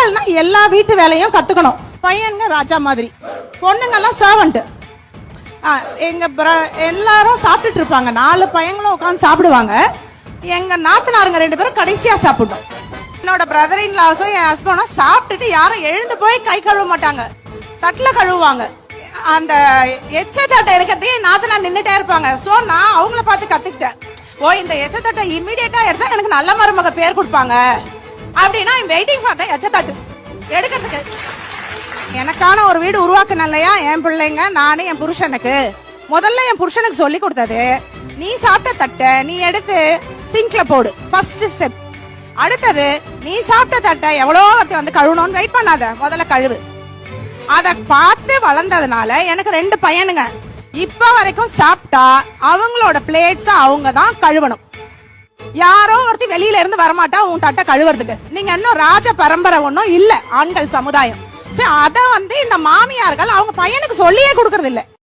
பெண்கள்னா எல்லா வீட்டு வேலையும் கத்துக்கணும். பையனுங்க ராஜா மாதிரி, பொண்ணுங்க எல்லாம் சர்வன்ட். எங்க எல்லாரும் சாப்பிட்டுட்டு இருப்பாங்க, 4 பையங்களும் உட்காந்து சாப்பிடுவாங்க. எங்க நாத்தனாருங்க 2 பேரும் கடைசியா சாப்பிட்டோம். என்னோட பிரதர் இன் லாஸும் என் ஹஸ்பண்டும் சாப்பிட்டுட்டு யாரும் எழுந்து போய் கை கழுவ மாட்டாங்க, தட்டுல கழுவுவாங்க. அந்த எச்ச தட்டை எடுக்கிறதுக்கு நாத்தனார் நின்னுட்டே இருப்பாங்க. சோ நான் அவங்கள பார்த்து கத்துக்கிட்டேன், ஓ இந்த எச்ச தட்டை இம்மிடியேட்டா எடுத்தா எனக்கு நல்ல மருமக பேர் கொடுப்பாங்க அப்படின்னா வெயிட்டிங் ஃபார் எச்ச தட்டு எடுக்கிறதுக்கு. எனக்கான ஒரு வீடு உருவாக்கணும் இல்லையா என் பிள்ளைங்க, நானே என் புருஷனுக்கு. முதல்ல என் புருஷனுக்கு சொல்லி கொடுத்தது, நீ சாப்பிட்ட தட்டை நீ எடுத்து சிங்க்ல போடு, ஃபர்ஸ்ட் ஸ்டெப். அடுத்தது, நீ சாப்பிட்ட தட்டை எவ்வளோ வந்து கழுவணும்னு வெயிட் பண்ணாத, முதல்ல கழுவு. அத பார்த்து வளர்ந்ததுனால எனக்கு 2 பையனுங்க. இப்ப வரைக்கும் சாப்பிட்டா அவங்களோட பிளேட்ஸ் அவங்க தான் கழுவணும். யாரோ ஒருத்தி வெளியில இருந்து வரமாட்டா உன் தட்டை கழுவுறதுக்கு. நீங்க இன்னும் ராஜ பரம்பரை ஒன்னும் இல்ல, ஆண்கள் சமுதாயம். அத வந்து இந்த மாமியார்கள் அவங்க பையனுக்கு சொல்லியே கொடுக்கறது இல்ல.